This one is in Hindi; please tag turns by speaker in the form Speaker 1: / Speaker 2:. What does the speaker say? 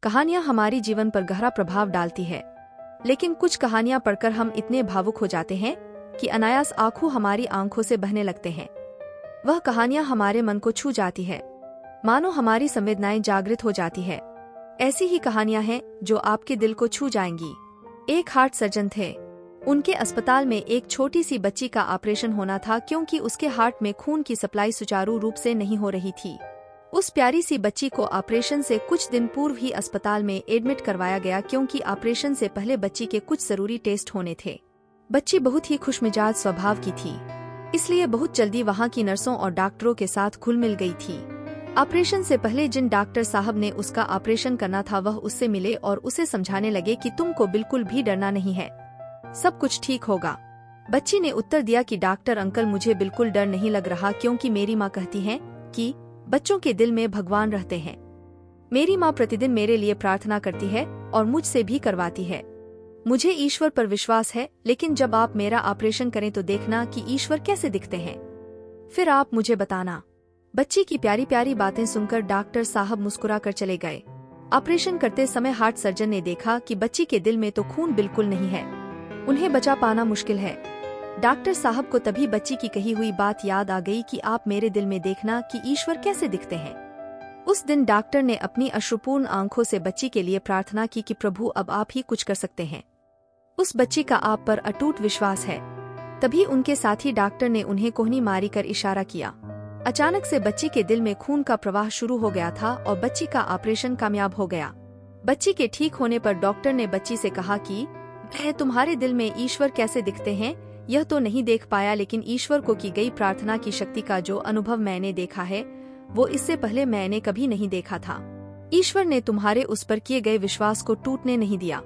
Speaker 1: कहानियां हमारी जीवन पर गहरा प्रभाव डालती है, लेकिन कुछ कहानियां पढ़कर हम इतने भावुक हो जाते हैं कि अनायास आंसू हमारी आंखों से बहने लगते हैं। वह कहानियां हमारे मन को छू जाती है, मानो हमारी संवेदनाएं जागृत हो जाती है। ऐसी ही कहानियां हैं जो आपके दिल को छू जाएंगी। एक हार्ट सर्जन थे। उनके अस्पताल में एक छोटी सी बच्ची का ऑपरेशन होना था क्योंकि उसके हार्ट में खून की सप्लाई सुचारू रूप से नहीं हो रही थी। उस प्यारी सी बच्ची को ऑपरेशन से कुछ दिन पूर्व ही अस्पताल में एडमिट करवाया गया क्योंकि ऑपरेशन से पहले बच्ची के कुछ जरूरी टेस्ट होने थे। बच्ची बहुत ही खुशमिजाज स्वभाव की थी, इसलिए बहुत जल्दी वहां की नर्सों और डॉक्टरों के साथ घुल मिल गई थी। ऑपरेशन से पहले जिन डॉक्टर साहब ने उसका ऑपरेशन करना था वह उससे मिले और उसे समझाने लगे कि तुमको बिल्कुल भी डरना नहीं है, सब कुछ ठीक होगा। बच्ची ने उत्तर दिया कि डॉक्टर अंकल, मुझे बिल्कुल डर नहीं लग रहा क्योंकि मेरी माँ कहती है कि बच्चों के दिल में भगवान रहते हैं। मेरी माँ प्रतिदिन मेरे लिए प्रार्थना करती है और मुझसे भी करवाती है। मुझे ईश्वर पर विश्वास है, लेकिन जब आप मेरा ऑपरेशन करें तो देखना कि ईश्वर कैसे दिखते हैं, फिर आप मुझे बताना। बच्ची की प्यारी प्यारी बातें सुनकर डॉक्टर साहब मुस्कुरा कर चले गए। ऑपरेशन करते समय हार्ट सर्जन ने देखा कि बच्ची के दिल में तो खून बिल्कुल नहीं है, उन्हें बचा पाना मुश्किल है। डॉक्टर साहब को तभी बच्ची की कही हुई बात याद आ गई कि आप मेरे दिल में देखना कि ईश्वर कैसे दिखते हैं। उस दिन डॉक्टर ने अपनी अश्रुपूर्ण आंखों से बच्ची के लिए प्रार्थना की कि प्रभु, अब आप ही कुछ कर सकते हैं। उस बच्ची का आप पर अटूट विश्वास है। तभी उनके साथी डॉक्टर ने उन्हें कोहनी मारी कर इशारा किया। अचानक से बच्ची के दिल में खून का प्रवाह शुरू हो गया था और बच्ची का ऑपरेशन कामयाब हो गया। बच्ची के ठीक होने पर डॉक्टर ने बच्ची से कहा कि तुम्हारे दिल में ईश्वर कैसे दिखते हैं यह तो नहीं देख पाया, लेकिन ईश्वर को की गई प्रार्थना की शक्ति का जो अनुभव मैंने देखा है वो इससे पहले मैंने कभी नहीं देखा था। ईश्वर ने तुम्हारे उस पर किए गए विश्वास को टूटने नहीं दिया।